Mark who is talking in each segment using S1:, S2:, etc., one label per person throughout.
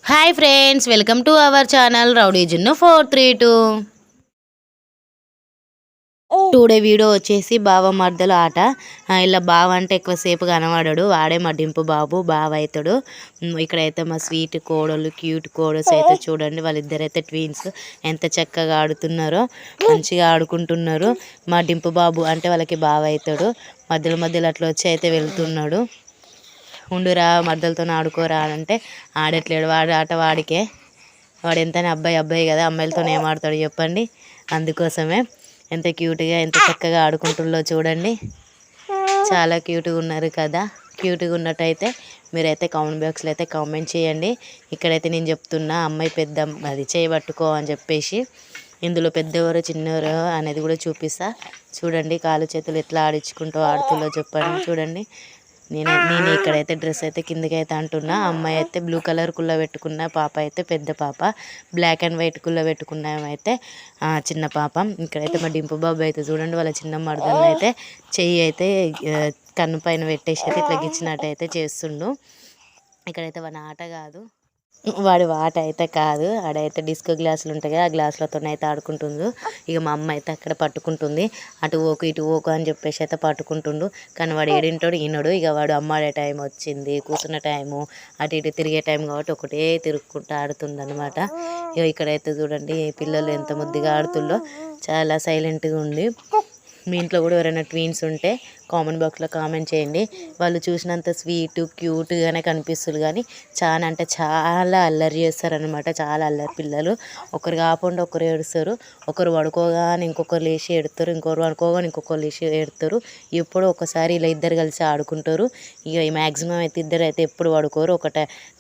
S1: Hi friends, welcome to our channel rowdy జున్ను 432. Today video వచ్చేసి బావ మర్దల ఆట. ఇలా బావ అంటే ఎక్కువసేపు కనబడడు, వాడే మా డింపు బాబు బావ అవుతాడు. ఇక్కడైతే మా స్వీట్ కోడలు క్యూట్ కోడల్స్ అయితే చూడండి, వాళ్ళిద్దరైతే ట్విన్స్ ఎంత చక్కగా ఆడుతున్నారో, మంచిగా ఆడుకుంటున్నారు. మా డింపు బాబు అంటే వాళ్ళకి బావ అవుతాడు. మధ్యలో మధ్యలో అట్లా వచ్చి అయితే వెళ్తున్నాడు. ఉండురా మద్దలతో ఆడుకోరా అంటే ఆడట్లేడు, వాడు ఆట వాడికే. వాడు ఎంతనే అబ్బాయి కదా, అమ్మాయిలతో ఏం ఆడతాడు చెప్పండి. అందుకోసమే ఎంత క్యూట్గా ఎంత చక్కగా ఆడుకుంటుందో చూడండి. చాలా క్యూట్గా ఉన్నారు కదా. క్యూట్గా ఉన్నట్టయితే మీరైతే కామెంట్ బాక్స్లో అయితే కామెంట్ చేయండి. ఇక్కడైతే నేను చెప్తున్నా, అమ్మాయి పెద్ద అది చేయబట్టుకో అని చెప్పేసి. ఇందులో పెద్దవారు చిన్నవారు అనేది కూడా చూపిస్తా చూడండి. కాలు చేతులు ఎట్లా ఆడించుకుంటూ ఆడుతుందో చెప్పండి చూడండి. నేను ఇక్కడైతే డ్రెస్ అయితే కిందకి అయితే అంటున్నా. అమ్మాయి అయితే బ్లూ కలర్ కుల్ల పెట్టుకున్న పాప అయితే పెద్ద పాప, బ్లాక్ అండ్ వైట్ కుల్ల పెట్టుకున్న అయితే చిన్న పాప. ఇక్కడైతే మా డింపు బాబు అయితే చూడండి, వాళ్ళ చిన్న మరదల్ని అయితే చెయ్యి అయితే కన్ను పైన పెట్టేసి అయితే ఇట్లా గిచ్చినట్టు అయితే చేస్తుండు. ఇక్కడైతే వాళ్ళ ఆట కాదు, వాడి వాట అయితే కాదు, ఆడైతే డిస్కో గ్లాసులు ఉంటాయి కదా, ఆ గ్లాసులతో అయితే ఆడుకుంటుండు. ఇక మా అమ్మ అయితే అక్కడ పట్టుకుంటుంది, అటు ఓకు ఇటు ఓకు అని చెప్పేసి అయితే పట్టుకుంటుండు. కానీ వాడు ఏడింటాడు ఈనడు. ఇక వాడు అమ్మాడే టైం వచ్చింది, కూర్చున్న టైము, అటు ఇటు తిరిగే టైం కాబట్టి ఒకటే తిరుగుకుంటూ ఆడుతుంది అనమాట. ఇక ఇక్కడైతే చూడండి పిల్లలు ఎంత ముద్దుగా ఆడుతుండో, చాలా సైలెంట్గా ఉండి. మీ ఇంట్లో కూడా ఎవరైనా ట్వీన్స్ ఉంటే కామెంట్ బాక్స్లో కామెంట్ చేయండి. వాళ్ళు చూసినంత స్వీట్ క్యూట్గానే కనిపిస్తుంది, కానీ చాలా అంటే చాలా అల్లరి చేస్తారనమాట. చాలా అల్లరి పిల్లలు. ఒకరు కాకుండా ఒకరు ఏడుస్తారు, ఒకరు పడుకోగానే ఇంకొకరు లేచి ఏడుస్తారు, ఇంకొకరు పడుకోగానే ఇంకొకరు లేచి ఏడుస్తారు. ఎప్పుడో ఒకసారి ఇలా ఇద్దరు కలిసి ఆడుకుంటారు. ఇక మ్యాక్సిమం అయితే ఇద్దరు అయితే ఎప్పుడు పడుకోరు,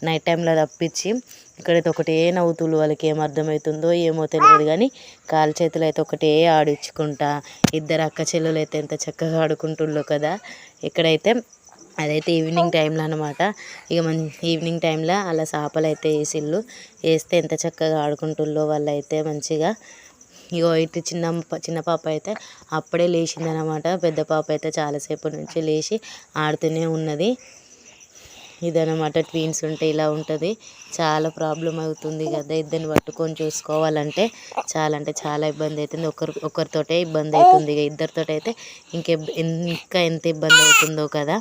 S1: నైట్ టైంలో తప్పించి. ఇక్కడైతే ఒకటే నవ్వుతులు, వాళ్ళకి ఏం అర్థమవుతుందో ఏమో తెలియదు, కానీ కాలు చేతులు అయితే ఒకటే ఆడించుకుంటా. ఇద్దరు అక్క చెల్లెలు అయితే ఎంత చక్కగా ఆడుకుంటుండ్రో కదా. ఇక్కడైతే అదైతే ఈవినింగ్ టైంలో అనమాట. ఇక ఈవినింగ్ టైంలో అలా చేపలు అయితే వేసిళ్ళు, వేస్తే ఎంత చక్కగా ఆడుకుంటుండ్రో వాళ్ళు అయితే మంచిగా. ఇగో ఇటు చిన్న పాప అయితే అప్పుడే లేచిందనమాట. పెద్ద పాప అయితే చాలాసేపు నుంచి లేచి ఆడుతూనే ఉన్నది. ఇదనమాట, ట్వీన్స్ ఉంటే ఇలా ఉంటుంది. చాలా ప్రాబ్లం అవుతుంది కదా, ఇద్దరిని పట్టుకొని చూసుకోవాలంటే చాలా అంటే చాలా ఇబ్బంది అవుతుంది. ఒకరితోటే ఇబ్బంది అవుతుంది, ఇక ఇద్దరితో అయితే ఇంకా ఎంత ఇబ్బంది అవుతుందో కదా.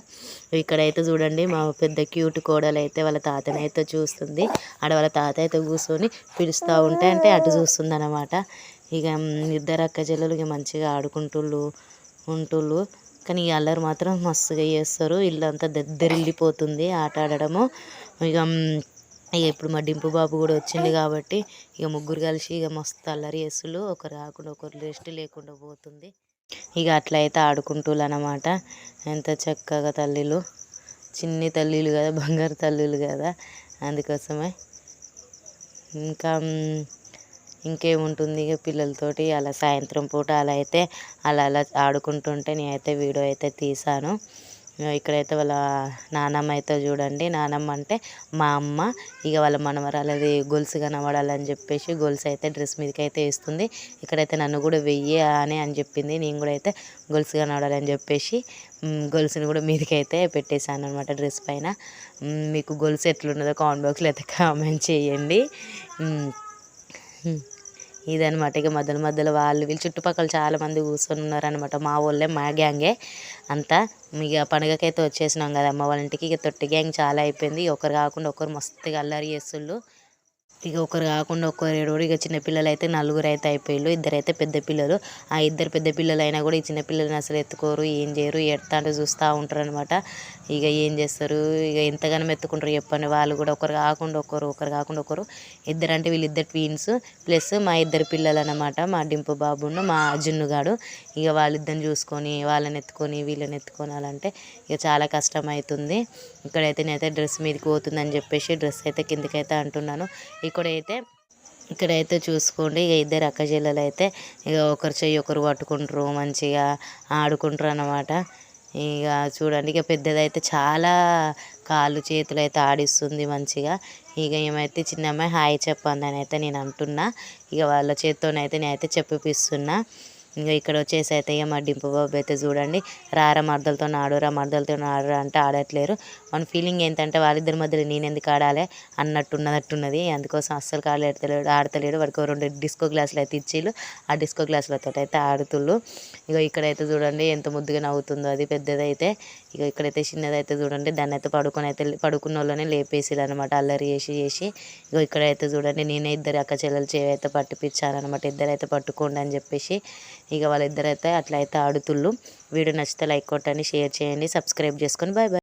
S1: ఇక్కడైతే చూడండి మా పెద్ద క్యూట్ కోడలు అయితే వాళ్ళ తాతని అయితే చూస్తుంది. ఆడ వాళ్ళ తాత అయితే కూర్చొని పిలుస్తూ ఉంటే అంటే అటు చూస్తుంది అనమాట. ఇక ఇద్దరు అక్క చెల్లెలు ఇక మంచిగా ఉంటుళ్ళు. కానీ ఈ అల్లరి మాత్రం మస్తుగా చేస్తారు. ఇల్లంతా దద్దరిల్లిపోతుంది ఆట ఆడడము. ఇక ఇప్పుడు మా డింపు బాబు కూడా వచ్చింది కాబట్టి ఇక ముగ్గురు కలిసి ఇక మస్తు అల్లరి చేస్తులు. ఒకరు రాకుండా ఒకరు రెస్ట్ లేకుండా పోతుంది. ఇక అట్లా అయితే ఆడుకుంటులు అనమాట. ఎంత చక్కగా తల్లిలు, చిన్ని తల్లిలు కదా, బంగారు తల్లులు కదా, అందుకోసమే. ఇంకేముంటుంది ఇక పిల్లలతోటి అలా సాయంత్రం పూట అలా అయితే అలా ఆడుకుంటుంటే నేనైతే వీడియో అయితే తీసాను. ఇక్కడైతే వాళ్ళ నానమ్మ అయితే చూడండి, నానమ్మ అంటే మా అమ్మ. ఇక వాళ్ళ మనవరాలది గొలుసు కనబడాలని చెప్పేసి గొలుసు అయితే డ్రెస్ మీదకి అయితే వేస్తుంది. ఇక్కడైతే నన్ను కూడా వెయ్యి అని చెప్పింది. నేను కూడా అయితే గొలుసు కనబడాలని చెప్పేసి గొలుసుని కూడా మీదకి అయితే పెట్టేశాను అనమాట డ్రెస్ పైన. మీకు గొలుసు ఎట్లున్నదో కామెంట్ బాక్స్లో అయితే కామెంట్ చేయండి. ఇదనమాట. ఇక మధ్యలో వీళ్ళు చుట్టుపక్కల చాలామంది కూర్చొని ఉన్నారనమాట. మా వాళ్ళే, మా గ్యాంగే అంతా. ఇక పండుగకైతే వచ్చేసినాం కదా అమ్మ వాళ్ళ ఇంటికి. ఇక తొట్టి గ్యాంగ్ చాలా అయిపోయింది. ఒకరు కాకుండా ఒకరు మస్తుగా అల్లరి చేస్తుళ్ళు. ఇక ఒకరు కాకుండా ఒకరు ఏడోడు. ఇక చిన్నపిల్లలు అయితే నలుగురు అయితే అయిపోయారు, ఇద్దరైతే పెద్ద పిల్లలు. ఆ ఇద్దరు పెద్ద పిల్లలు అయినా కూడా ఈ చిన్నపిల్లలని అసలు ఎత్తుకోరు, ఏం చేయరు, ఎడతా అంటే చూస్తూ ఉంటారు అనమాట. ఇక ఏం చేస్తారు, ఇక ఎంతగానో ఎత్తుకుంటారు చెప్పండి. వాళ్ళు కూడా ఒకరు కాకుండా ఒకరు. ఇద్దరంటే వీళ్ళిద్దరు ట్వీన్స్ ప్లస్ మా ఇద్దరు పిల్లలు అనమాట, మా డింపు బాబును మా జున్నుగాడు. ఇక వాళ్ళిద్దరిని చూసుకొని వాళ్ళని ఎత్తుకొని వీళ్ళని ఎత్తుకోనాలంటే ఇక చాలా కష్టం అవుతుంది. ఇక్కడైతే నేనైతే డ్రెస్ మీదకి పోతుందని చెప్పేసి డ్రెస్ అయితే కిందకైతే అంటున్నాను. ఇక్కడైతే చూసుకోండి, ఇక ఇద్దరు అక్క చెల్లెలు అయితే ఇక ఒకరు చెయ్యి ఒకరు పట్టుకుంటారు, మంచిగా ఆడుకుంటారు అన్నమాట. ఇక చూడండి, ఇక పెద్దదైతే చాలా కాళ్ళు చేతులు అయితే ఆడిస్తుంది మంచిగా. ఇక ఏమైతే చిన్న అమ్మాయి హాయ్ చెప్పండి అని అయితే నేను అంటున్నా. ఇక వాళ్ళ చేత్తోనైతే నేనైతే చెప్పిస్తున్నా. ఇంకా ఇక్కడ వచ్చేసి అయితే ఇక మా డింపు బాబు అయితే చూడండి రారా మర్దలతో ఆడురా మర్దలతో ఆడురా అంటే ఆడట్లేరు. మన ఫీలింగ్ ఏంటంటే వాళ్ళిద్దరి మధ్యలో నేను ఎందుకు ఆడాలి అన్నట్టున్నది. అందుకోసం అస్సలు ఆడతలేడు. వాడికి 2 డిస్కో గ్లాసులు అయితే ఇచ్చిళ్ళు. ఆ డిస్కో గ్లాసులతో అయితే ఆడుతుళ్ళు. ఇక ఇక్కడైతే చూడండి ఎంత ముద్దుగా నవ్వుతుందో. అది పెద్దదైతే ఇక ఇక్కడైతే చిన్నదైతే చూడండి దాన్ని అయితే పడుకున్న వాళ్ళనే లేపేసిరు అనమాట అల్లరి చేసి. ఇక ఇక్కడైతే చూడండి నేనే ఇద్దరు అక్క చెల్లెలు చేయి అయితే పట్టిపించానమాట. ఇద్దరైతే పట్టుకోండి అని చెప్పేసి ఇక వాళ్ళిద్దరైతే అట్లా అయితే ఆడుతుళ్ళు. వీడియో నచ్చితే లైక్ కొట్టండి, షేర్ చేయండి, సబ్స్క్రైబ్ చేసుకొని బాయ్ బాయ్.